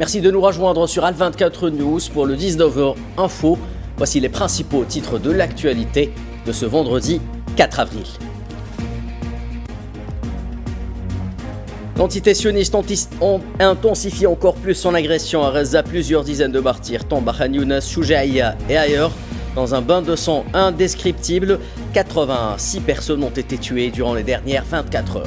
Merci de nous rejoindre sur Al24 News pour le 19h Info. Voici les principaux titres de l'actualité de ce vendredi 4 avril. L'entité sioniste intensifie encore plus son agression à Gaza. Plusieurs dizaines de martyrs tombent à Khan Younes, Shoujaïa et ailleurs. Dans un bain de sang indescriptible, 86 personnes ont été tuées durant les dernières 24 heures.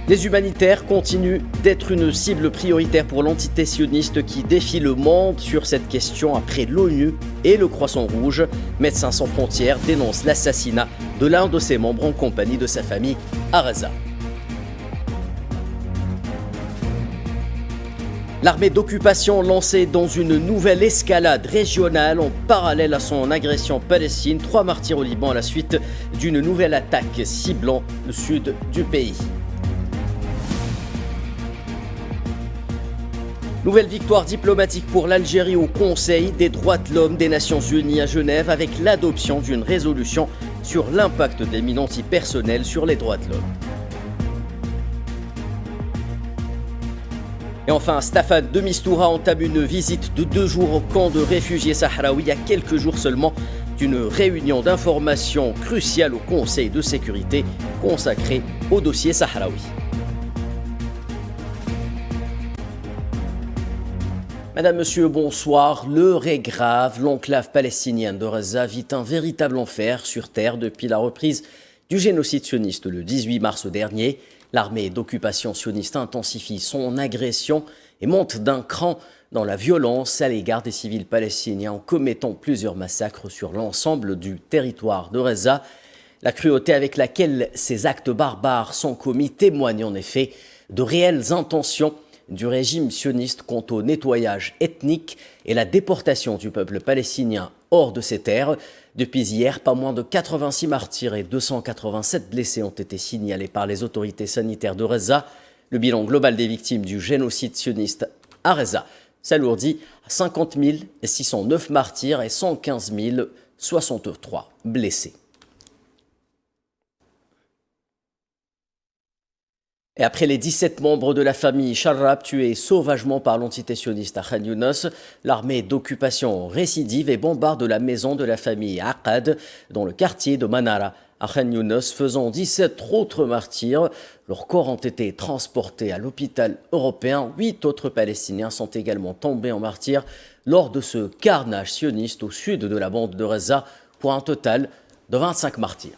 Les humanitaires continuent d'être une cible prioritaire pour l'entité sioniste qui défie le monde sur cette question après l'ONU et le Croissant Rouge. Médecins sans frontières dénoncent l'assassinat de l'un de ses membres en compagnie de sa famille à Gaza. L'armée d'occupation lancée dans une nouvelle escalade régionale en parallèle à son agression palestine. 3 martyrs au Liban à la suite d'une nouvelle attaque ciblant le sud du pays. Nouvelle victoire diplomatique pour l'Algérie au Conseil des droits de l'homme des Nations Unies à Genève avec l'adoption d'une résolution sur l'impact des mines antipersonnelles sur les droits de l'homme. Et enfin, Staffan de Mistura entame une visite de 2 jours au camp de réfugiés sahraouis à quelques jours seulement d'une réunion d'information cruciale au Conseil de sécurité consacrée au dossier sahraoui. Madame, Monsieur, bonsoir. L'heure est grave. L'enclave palestinienne de Gaza vit un véritable enfer sur terre depuis la reprise du génocide sioniste le 18 mars dernier. L'armée d'occupation sioniste intensifie son agression et monte d'un cran dans la violence à l'égard des civils palestiniens en commettant plusieurs massacres sur l'ensemble du territoire de Gaza. La cruauté avec laquelle ces actes barbares sont commis témoigne en effet de réelles intentions du régime sioniste quant au nettoyage ethnique et la déportation du peuple palestinien hors de ses terres. Depuis hier, pas moins de 86 martyrs et 287 blessés ont été signalés par les autorités sanitaires de Gaza. Le bilan global des victimes du génocide sioniste à Gaza s'alourdit à 50 609 martyrs et 115 063 blessés. Et après les 17 membres de la famille Sharrab tués sauvagement par l'entité sioniste à Khan Younes, l'armée d'occupation récidive et bombarde la maison de la famille Aqad dans le quartier de Manara à Khan Younes, faisant 17 autres martyrs. Leurs corps ont été transportés à l'hôpital européen. 8 autres Palestiniens sont également tombés en martyrs lors de ce carnage sioniste au sud de la bande de Gaza pour un total de 25 martyrs.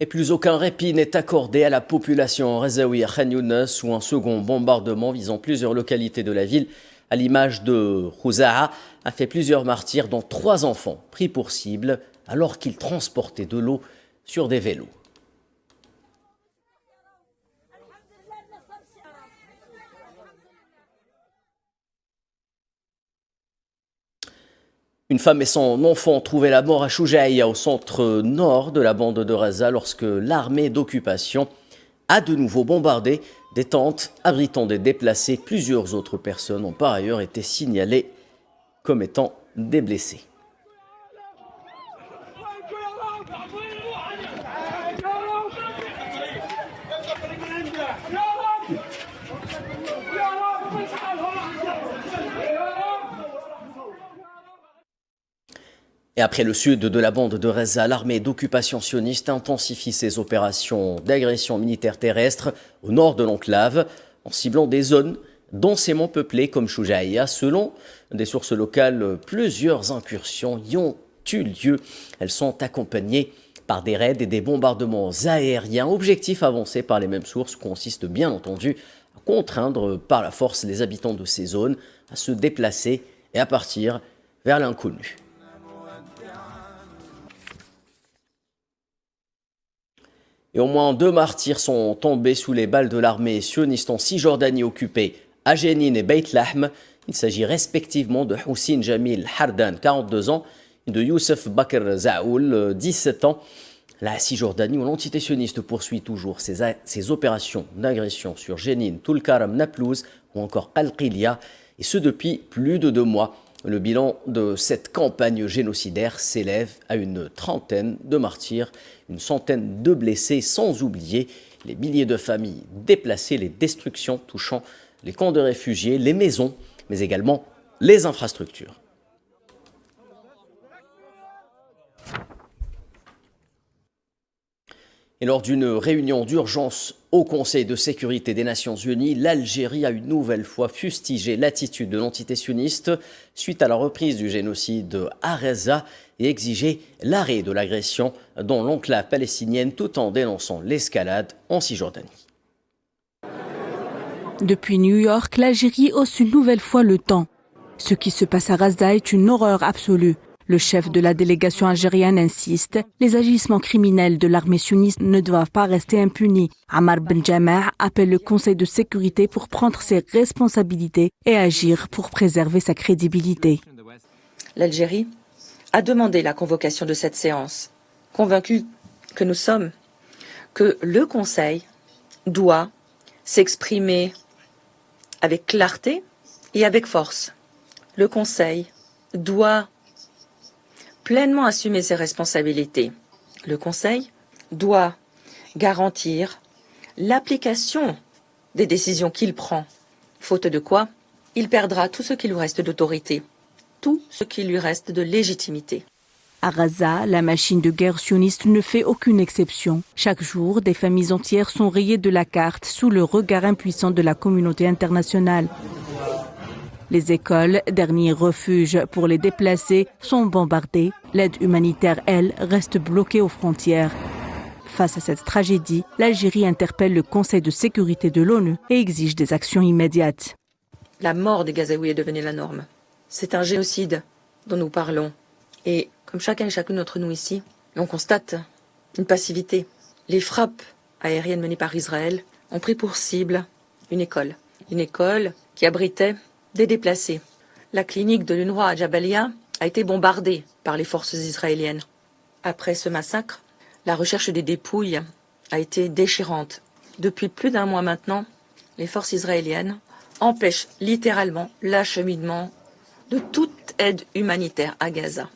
Et plus aucun répit n'est accordé à la population gazaoui à Khan Younes où un second bombardement visant plusieurs localités de la ville, à l'image de Khouza'a, a fait plusieurs martyrs dont 3 enfants pris pour cible alors qu'ils transportaient de l'eau sur des vélos. Une femme et son enfant ont trouvé la mort à Shoujaïa, au centre nord de la bande de Gaza, lorsque l'armée d'occupation a de nouveau bombardé des tentes abritant des déplacés. Plusieurs autres personnes ont par ailleurs été signalées comme étant des blessés. Et après le sud de la bande de Gaza, l'armée d'occupation sioniste intensifie ses opérations d'agression militaire terrestre au nord de l'enclave, en ciblant des zones densément peuplées comme Shoujaïa. Selon des sources locales, plusieurs incursions y ont eu lieu. Elles sont accompagnées par des raids et des bombardements aériens. Objectif avancé par les mêmes sources consiste bien entendu à contraindre par la force les habitants de ces zones à se déplacer et à partir vers l'inconnu. Et au moins 2 martyrs sont tombés sous les balles de l'armée sioniste en Cisjordanie occupée, à Jenin et Beit Lahm. Il s'agit respectivement de Houssine Jamil Hardan, 42 ans, de Youssef Bakr Zaoul, 17 ans. La Cisjordanie, où l'antité-sioniste poursuit toujours ses opérations d'agression sur Jenin, Tulkarm, Naplouse ou encore Al-Qilia, et ce depuis plus de 2 mois. Le bilan de cette campagne génocidaire s'élève à une trentaine de martyrs, une centaine de blessés, sans oublier les milliers de familles déplacées, les destructions touchant les camps de réfugiés, les maisons, mais également les infrastructures. Et lors d'une réunion d'urgence au Conseil de sécurité des Nations Unies, l'Algérie a une nouvelle fois fustigé l'attitude de l'entité sioniste suite à la reprise du génocide à Reza et exigé l'arrêt de l'agression dans l'enclave palestinienne tout en dénonçant l'escalade en Cisjordanie. Depuis New York, l'Algérie hausse une nouvelle fois le ton. Ce qui se passe à Reza est une horreur absolue. Le chef de la délégation algérienne insiste, les agissements criminels de l'armée sioniste ne doivent pas rester impunis. Ammar Ben Jammeh appelle le Conseil de sécurité pour prendre ses responsabilités et agir pour préserver sa crédibilité. L'Algérie a demandé la convocation de cette séance, convaincue que nous sommes que le Conseil doit s'exprimer avec clarté et avec force. Le Conseil doit pleinement assumer ses responsabilités. Le Conseil doit garantir l'application des décisions qu'il prend, faute de quoi il perdra tout ce qui lui reste d'autorité, tout ce qui lui reste de légitimité. À Gaza, la machine de guerre sioniste ne fait aucune exception. Chaque jour, des familles entières sont rayées de la carte sous le regard impuissant de la communauté internationale. Les écoles, dernier refuge pour les déplacés, sont bombardées. L'aide humanitaire, elle, reste bloquée aux frontières. Face à cette tragédie, l'Algérie interpelle le Conseil de sécurité de l'ONU et exige des actions immédiates. La mort des Gazaouis est devenue la norme. C'est un génocide dont nous parlons. Et comme chacun et chacune d'entre nous ici, on constate une passivité. Les frappes aériennes menées par Israël ont pris pour cible une école. Une école qui abritait des déplacés. La clinique de l'UNRWA à Jabalia a été bombardée par les forces israéliennes. Après ce massacre, la recherche des dépouilles a été déchirante. Depuis plus d'1 mois maintenant, les forces israéliennes empêchent littéralement l'acheminement de toute aide humanitaire à Gaza.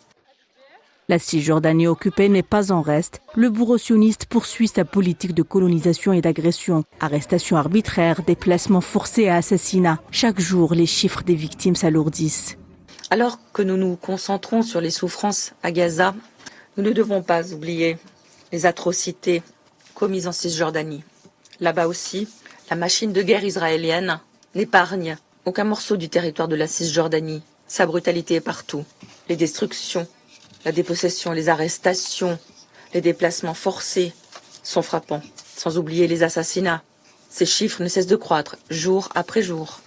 La Cisjordanie occupée n'est pas en reste. Le bourreau sioniste poursuit sa politique de colonisation et d'agression. Arrestations arbitraires, déplacements forcés et assassinats. Chaque jour, les chiffres des victimes s'alourdissent. Alors que nous nous concentrons sur les souffrances à Gaza, nous ne devons pas oublier les atrocités commises en Cisjordanie. Là-bas aussi, la machine de guerre israélienne n'épargne aucun morceau du territoire de la Cisjordanie. Sa brutalité est partout. Les destructions, la dépossession, les arrestations, les déplacements forcés sont frappants, sans oublier les assassinats. Ces chiffres ne cessent de croître, jour après jour.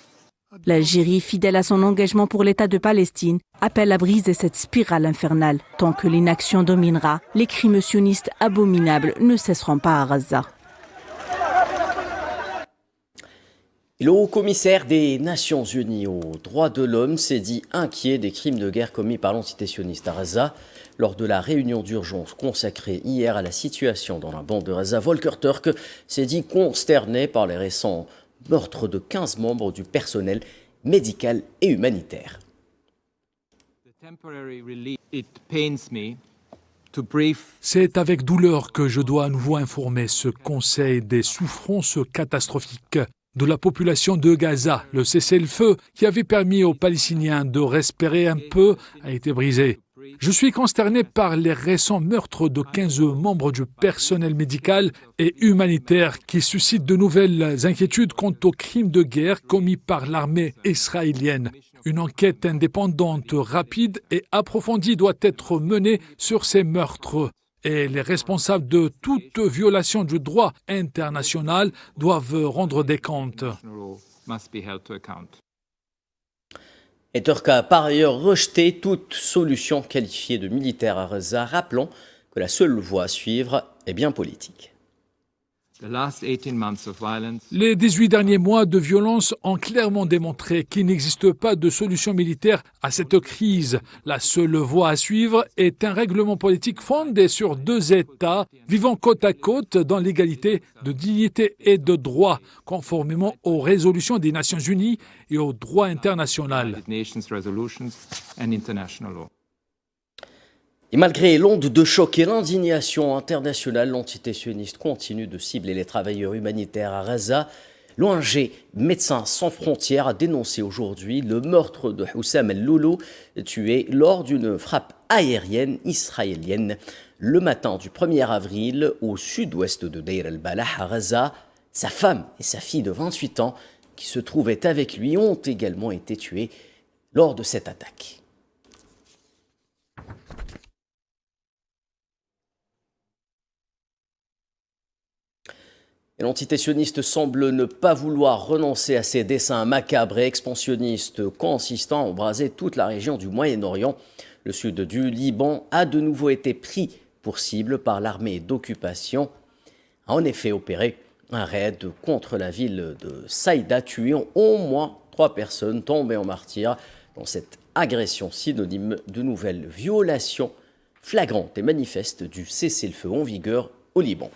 L'Algérie, fidèle à son engagement pour l'État de Palestine, appelle à briser cette spirale infernale. Tant que l'inaction dominera, les crimes sionistes abominables ne cesseront pas à Gaza. Le haut-commissaire des Nations Unies aux droits de l'homme s'est dit inquiet des crimes de guerre commis par l'entité sioniste à Gaza. Lors de la réunion d'urgence consacrée hier à la situation dans la bande de Gaza, Volker Turk s'est dit consterné par les récents meurtres de 15 membres du personnel médical et humanitaire. C'est avec douleur que je dois à nouveau informer ce Conseil des souffrances catastrophiques de la population de Gaza. Le cessez-le-feu qui avait permis aux Palestiniens de respirer un peu a été brisé. Je suis consterné par les récents meurtres de 15 membres du personnel médical et humanitaire qui suscitent de nouvelles inquiétudes quant aux crimes de guerre commis par l'armée israélienne. Une enquête indépendante, rapide et approfondie doit être menée sur ces meurtres. Et les responsables de toute violation du droit international doivent rendre des comptes. Et Turk a par ailleurs rejeté toute solution qualifiée de militaire à Gaza, rappelant que la seule voie à suivre est bien politique. Les 18 derniers mois de violence ont clairement démontré qu'il n'existe pas de solution militaire à cette crise. La seule voie à suivre est un règlement politique fondé sur 2 États vivant côte à côte dans l'égalité de dignité et de droit, conformément aux résolutions des Nations Unies et au droit international. Et malgré l'onde de choc et l'indignation internationale, l'entité sioniste continue de cibler les travailleurs humanitaires à Gaza. L'ONG Médecins sans frontières a dénoncé aujourd'hui le meurtre de Hussam el-Loulou, tué lors d'une frappe aérienne israélienne le matin du 1er avril au sud-ouest de Deir el-Balah à Gaza. Sa femme et sa fille de 28 ans qui se trouvaient avec lui ont également été tuées lors de cette attaque. Et l'entité sioniste semble ne pas vouloir renoncer à ses desseins macabres et expansionnistes consistant à embraser toute la région du Moyen-Orient. Le sud du Liban a de nouveau été pris pour cible par l'armée d'occupation, a en effet opéré un raid contre la ville de Saïda, tuant au moins 3 personnes tombées en martyrs dans cette agression synonyme de nouvelles violations flagrantes et manifestes du cessez-le-feu en vigueur au Liban.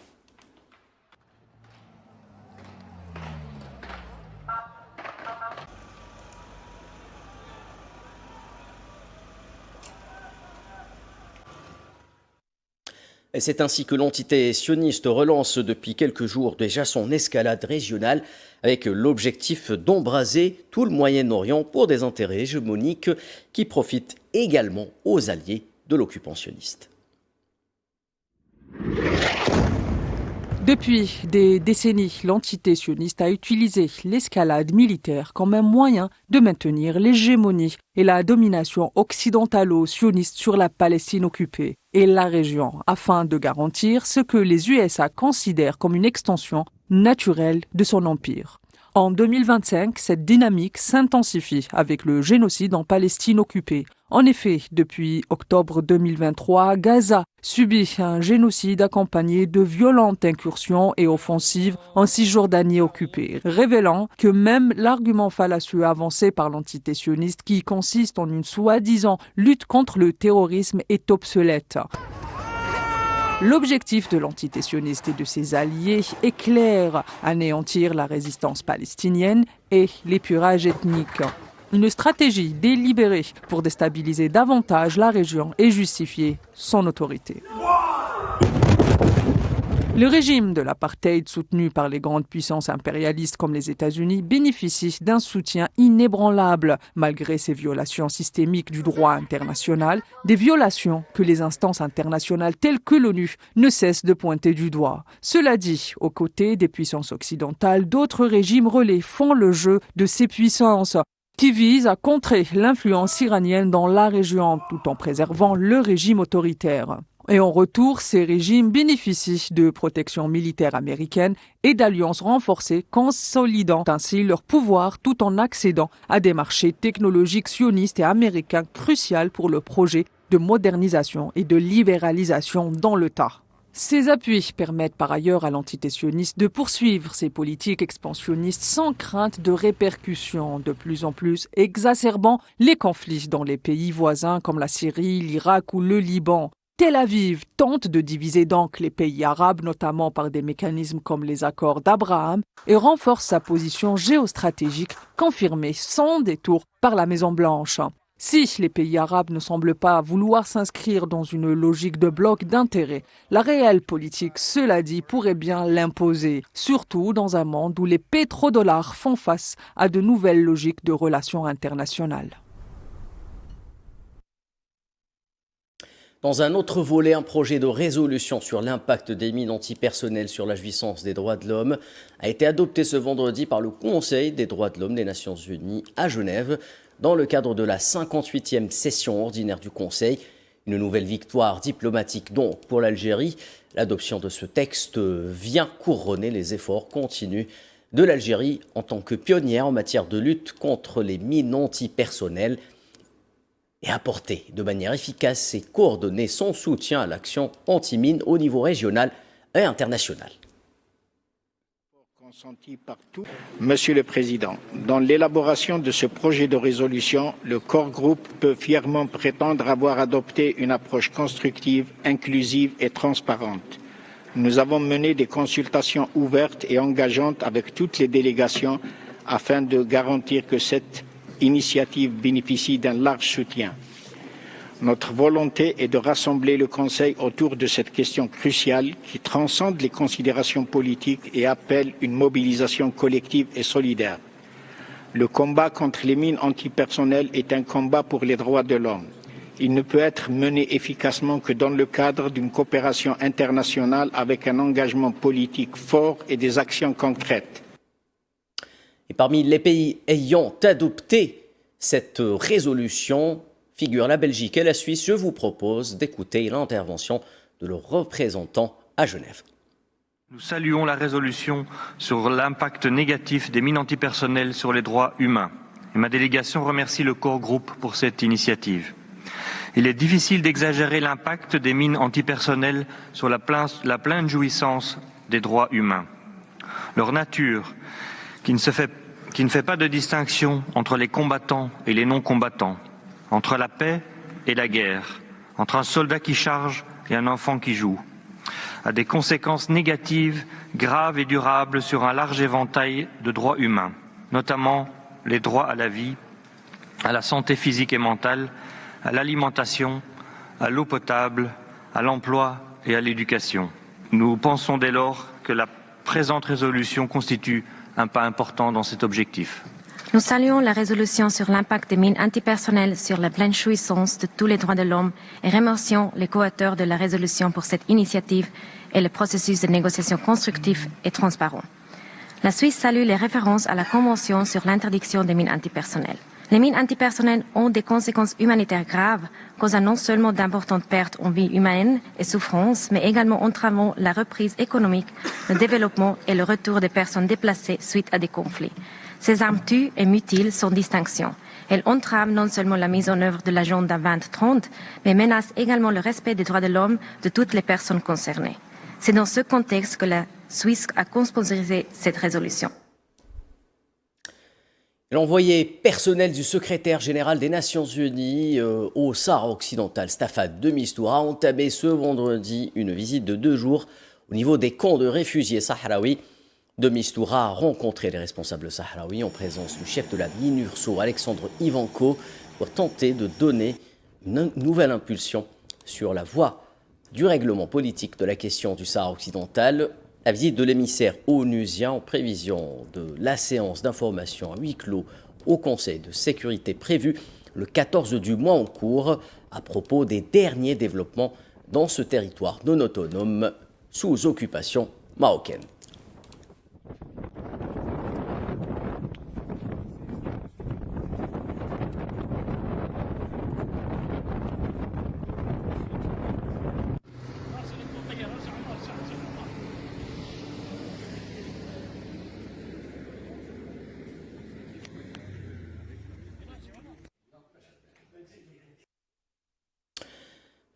Et c'est ainsi que l'entité sioniste relance depuis quelques jours déjà son escalade régionale avec l'objectif d'embraser tout le Moyen-Orient pour des intérêts hégémoniques qui profitent également aux alliés de l'occupant sioniste. Depuis des décennies, l'entité sioniste a utilisé l'escalade militaire comme un moyen de maintenir l'hégémonie et la domination occidentalo-sioniste sur la Palestine occupée et la région, afin de garantir ce que les USA considèrent comme une extension naturelle de son empire. En 2025, cette dynamique s'intensifie avec le génocide en Palestine occupée. En effet, depuis octobre 2023, Gaza subit un génocide accompagné de violentes incursions et offensives en Cisjordanie occupée, révélant que même l'argument fallacieux avancé par l'entité sioniste qui consiste en une soi-disant lutte contre le terrorisme est obsolète. L'objectif de l'entité sioniste et de ses alliés est clair, anéantir la résistance palestinienne et l'épurage ethnique. Une stratégie délibérée pour déstabiliser davantage la région et justifier son autorité. Le régime de l'apartheid soutenu par les grandes puissances impérialistes comme les États-Unis bénéficie d'un soutien inébranlable malgré ses violations systémiques du droit international, des violations que les instances internationales telles que l'ONU ne cessent de pointer du doigt. Cela dit, aux côtés des puissances occidentales, d'autres régimes relais font le jeu de ces puissances qui visent à contrer l'influence iranienne dans la région tout en préservant le régime autoritaire. Et en retour, ces régimes bénéficient de protections militaires américaines et d'alliances renforcées, consolidant ainsi leur pouvoir tout en accédant à des marchés technologiques sionistes et américains cruciaux pour le projet de modernisation et de libéralisation dans l'État. Ces appuis permettent par ailleurs à l'entité sioniste de poursuivre ses politiques expansionnistes sans crainte de répercussions, de plus en plus exacerbant les conflits dans les pays voisins comme la Syrie, l'Irak ou le Liban. Tel Aviv tente de diviser donc les pays arabes, notamment par des mécanismes comme les accords d'Abraham, et renforce sa position géostratégique confirmée sans détour par la Maison-Blanche. Si les pays arabes ne semblent pas vouloir s'inscrire dans une logique de bloc d'intérêts, la réelle politique, cela dit, pourrait bien l'imposer, surtout dans un monde où les pétrodollars font face à de nouvelles logiques de relations internationales. Dans un autre volet, un projet de résolution sur l'impact des mines antipersonnelles sur la jouissance des droits de l'homme a été adopté ce vendredi par le Conseil des droits de l'homme des Nations Unies à Genève dans le cadre de la 58e session ordinaire du Conseil. Une nouvelle victoire diplomatique donc pour l'Algérie. L'adoption de ce texte vient couronner les efforts continus de l'Algérie en tant que pionnière en matière de lutte contre les mines antipersonnelles et apporter de manière efficace et coordonnée son soutien à l'action anti-mine au niveau régional et international. Monsieur le Président, dans l'élaboration de ce projet de résolution, le Core Group peut fièrement prétendre avoir adopté une approche constructive, inclusive et transparente. Nous avons mené des consultations ouvertes et engageantes avec toutes les délégations afin de garantir que cette initiative bénéficie d'un large soutien. Notre volonté est de rassembler le Conseil autour de cette question cruciale qui transcende les considérations politiques et appelle une mobilisation collective et solidaire. Le combat contre les mines antipersonnelles est un combat pour les droits de l'homme. Il ne peut être mené efficacement que dans le cadre d'une coopération internationale avec un engagement politique fort et des actions concrètes. Et parmi les pays ayant adopté cette résolution figurent la Belgique et la Suisse. Je vous propose d'écouter l'intervention de leurs représentants à Genève. Nous saluons la résolution sur l'impact négatif des mines antipersonnelles sur les droits humains. Et ma délégation remercie le Core Group pour cette initiative. Il est difficile d'exagérer l'impact des mines antipersonnelles sur la pleine jouissance des droits humains. Leur nature, qui ne fait pas de distinction entre les combattants et les non-combattants, entre la paix et la guerre, entre un soldat qui charge et un enfant qui joue, a des conséquences négatives, graves et durables sur un large éventail de droits humains, notamment les droits à la vie, à la santé physique et mentale, à l'alimentation, à l'eau potable, à l'emploi et à l'éducation. Nous pensons dès lors que la présente résolution constitue un pas important dans cet objectif. Nous saluons la résolution sur l'impact des mines antipersonnelles sur la pleine jouissance de tous les droits de l'homme et remercions les co-auteurs de la résolution pour cette initiative et le processus de négociation constructif et transparent. La Suisse salue les références à la Convention sur l'interdiction des mines antipersonnelles. Les mines antipersonnelles ont des conséquences humanitaires graves, causant non seulement d'importantes pertes en vie humaine et souffrances, mais également entravant la reprise économique, le développement et le retour des personnes déplacées suite à des conflits. Ces armes tuent et mutilent sans distinction. Elles entravent non seulement la mise en œuvre de l'agenda 2030, mais menacent également le respect des droits de l'homme de toutes les personnes concernées. C'est dans ce contexte que la Suisse a co-sponsorisé cette résolution. L'envoyé personnel du secrétaire général des Nations Unies au Sahara occidental, Staffan de Mistura, a entamé ce vendredi une visite de 2 jours au niveau des camps de réfugiés sahraouis. De Mistura a rencontré les responsables sahraouis en présence du chef de la MINURSO, Alexandre Ivanko, pour tenter de donner une nouvelle impulsion sur la voie du règlement politique de la question du Sahara occidental. La visite de l'émissaire onusien en prévision de la séance d'information à huis clos au Conseil de sécurité prévue le 14 du mois en cours à propos des derniers développements dans ce territoire non autonome sous occupation marocaine.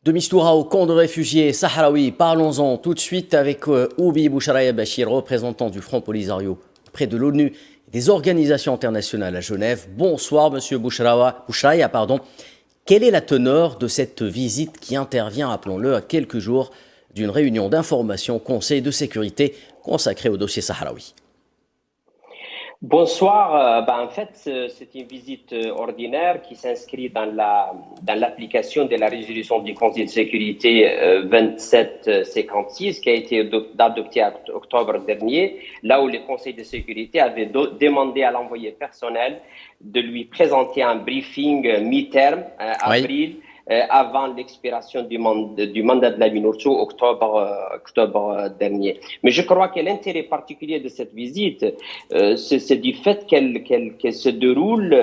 De Mistura au camp de réfugiés sahraouis, parlons-en tout de suite avec Oubi Bouchraya Bachir, représentant du Front Polisario près de l'ONU et des organisations internationales à Genève. Bonsoir Monsieur Bouchraya. Quelle est la teneur de cette visite qui intervient, rappelons-le, à quelques jours d'une réunion d'information Conseil de sécurité consacrée au dossier sahraoui? Bonsoir. En fait, c'est une visite ordinaire qui s'inscrit dans l'application de la résolution du Conseil de sécurité 2756 qui a été adoptée en octobre dernier, là où le Conseil de sécurité avait demandé à l'envoyé personnel de lui présenter un briefing mi-terme avril. Avant l'expiration du mandat de la MINURSO, octobre dernier. Mais je crois que l'intérêt particulier de cette visite, c'est du fait qu'elle se déroule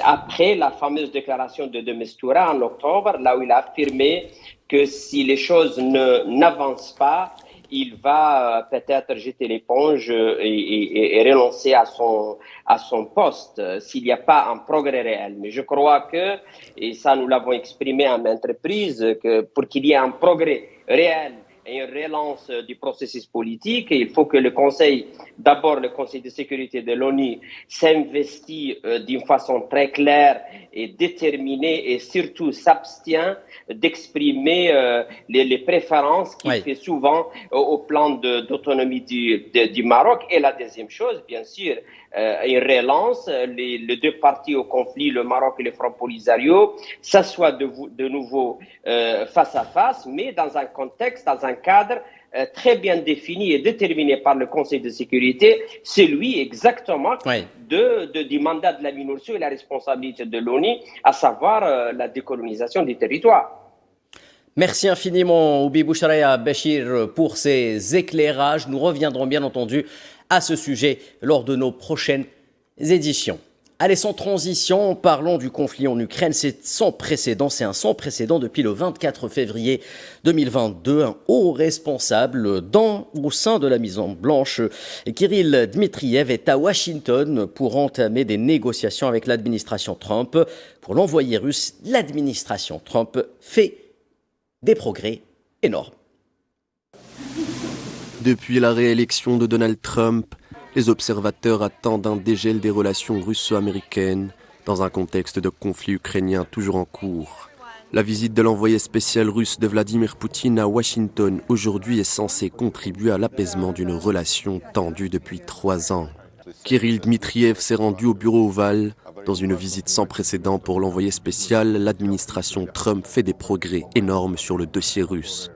après la fameuse déclaration de Mistura en octobre, là où il a affirmé que si les choses n'avancent pas, il va peut-être jeter l'éponge et renoncer à son poste s'il n'y a pas un progrès réel. Mais je crois que, et ça nous l'avons exprimé à maintes reprises, que pour qu'il y ait un progrès réel une relance du processus politique. Et il faut que le Conseil de sécurité de l'ONU s'investit d'une façon très claire et déterminée et surtout s'abstient d'exprimer les préférences qu'il fait souvent au plan d'autonomie du Maroc. Et la deuxième chose, bien sûr, une relance, les deux parties au conflit, le Maroc et le Front Polisario, s'assoient de nouveau face à face, mais dans un contexte, dans un cadre très bien défini et déterminé par le Conseil de sécurité, celui exactement du mandat de la MINURSO et la responsabilité de l'ONU, à savoir la décolonisation du territoire. Merci infiniment, Oubi Boucharaya Béchir, pour ces éclairages. Nous reviendrons bien entendu à ce sujet lors de nos prochaines éditions. Allez, sans transition, parlons du conflit en Ukraine. C'est sans précédent, depuis le 24 février 2022. Un haut responsable au sein de la Maison-Blanche, Kirill Dmitriev, est à Washington pour entamer des négociations avec l'administration Trump. Pour l'envoyé russe, l'administration Trump fait des progrès énormes. Depuis la réélection de Donald Trump, les observateurs attendent un dégel des relations russo-américaines dans un contexte de conflit ukrainien toujours en cours. La visite de l'envoyé spécial russe de Vladimir Poutine à Washington aujourd'hui est censée contribuer à l'apaisement d'une relation tendue depuis 3 ans. Kirill Dmitriev s'est rendu au bureau ovale. Dans une visite sans précédent pour l'envoyé spécial, l'administration Trump fait des progrès énormes sur le dossier russe.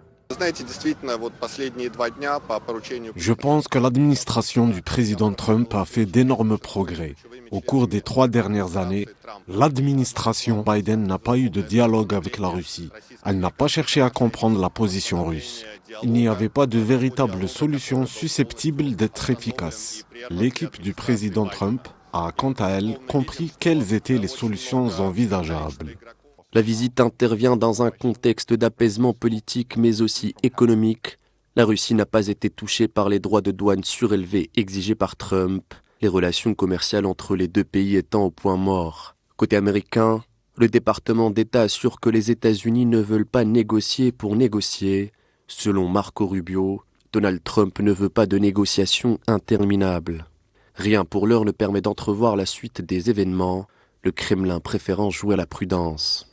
Je pense que l'administration du président Trump a fait d'énormes progrès. Au cours des 3 dernières années, l'administration Biden n'a pas eu de dialogue avec la Russie. Elle n'a pas cherché à comprendre la position russe. Il n'y avait pas de véritable solution susceptible d'être efficace. L'équipe du président Trump a, quant à elle, compris quelles étaient les solutions envisageables. La visite intervient dans un contexte d'apaisement politique mais aussi économique. La Russie n'a pas été touchée par les droits de douane surélevés exigés par Trump, les relations commerciales entre les deux pays étant au point mort. Côté américain, le département d'État assure que les États-Unis ne veulent pas négocier pour négocier. Selon Marco Rubio, Donald Trump ne veut pas de négociations interminables. Rien pour l'heure ne permet d'entrevoir la suite des événements, le Kremlin préférant jouer à la prudence.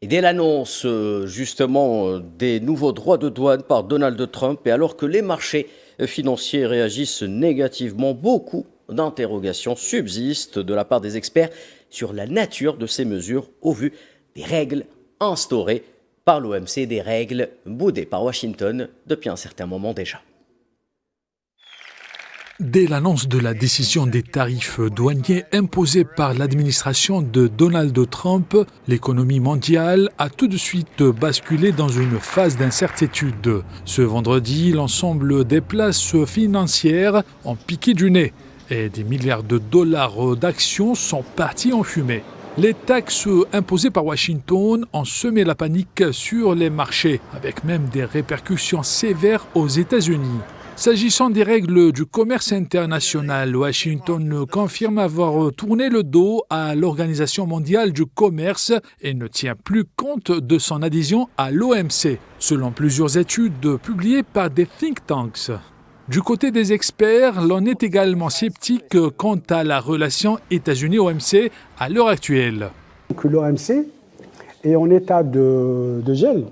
Et dès l'annonce justement des nouveaux droits de douane par Donald Trump, et alors que les marchés financiers réagissent négativement, beaucoup d'interrogations subsistent de la part des experts sur la nature de ces mesures au vu des règles instaurées par l'OMC, des règles boudées par Washington depuis un certain moment déjà. Dès l'annonce de la décision des tarifs douaniers imposés par l'administration de Donald Trump, l'économie mondiale a tout de suite basculé dans une phase d'incertitude. Ce vendredi, l'ensemble des places financières ont piqué du nez et des milliards de dollars d'actions sont partis en fumée. Les taxes imposées par Washington ont semé la panique sur les marchés, avec même des répercussions sévères aux États-Unis. S'agissant des règles du commerce international, Washington confirme avoir tourné le dos à l'Organisation mondiale du commerce et ne tient plus compte de son adhésion à l'OMC, selon plusieurs études publiées par des think tanks. Du côté des experts, l'on est également sceptique quant à la relation États-Unis-OMC à l'heure actuelle. L'OMC est en état de gel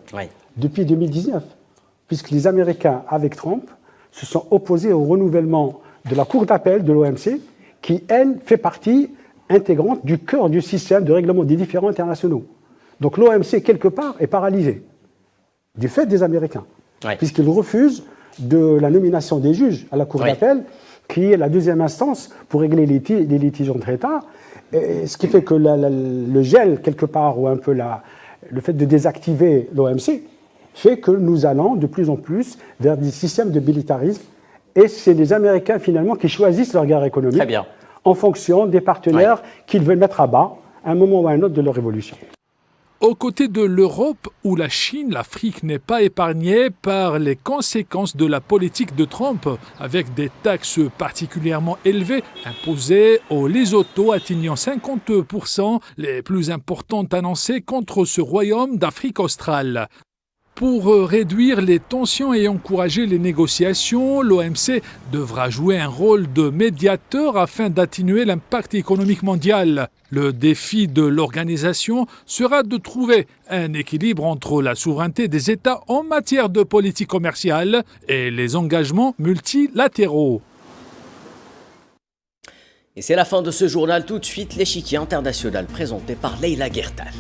depuis 2019, puisque les Américains, avec Trump, se sont opposés au renouvellement de la Cour d'appel de l'OMC, qui, elle, fait partie intégrante du cœur du système de règlement des différends internationaux. Donc l'OMC, quelque part, est paralysé, du fait des Américains, puisqu'ils refusent de la nomination des juges à la Cour d'appel, qui est la deuxième instance pour régler les litiges entre États, et ce qui fait que le gel, quelque part, ou un peu le fait de désactiver l'OMC, fait que nous allons de plus en plus vers des systèmes de militarisme. Et c'est les Américains, finalement, qui choisissent leur guerre économique en fonction des partenaires qu'ils veulent mettre à bas à un moment ou à un autre de leur évolution. Aux côtés de l'Europe ou la Chine, l'Afrique n'est pas épargnée par les conséquences de la politique de Trump, avec des taxes particulièrement élevées imposées aux Lesotho atteignant 50%, les plus importantes annoncées contre ce royaume d'Afrique australe. Pour réduire les tensions et encourager les négociations, l'OMC devra jouer un rôle de médiateur afin d'atténuer l'impact économique mondial. Le défi de l'organisation sera de trouver un équilibre entre la souveraineté des États en matière de politique commerciale et les engagements multilatéraux. Et c'est la fin de ce journal. Tout de suite, l'échiquier international présenté par Leïla Guertal.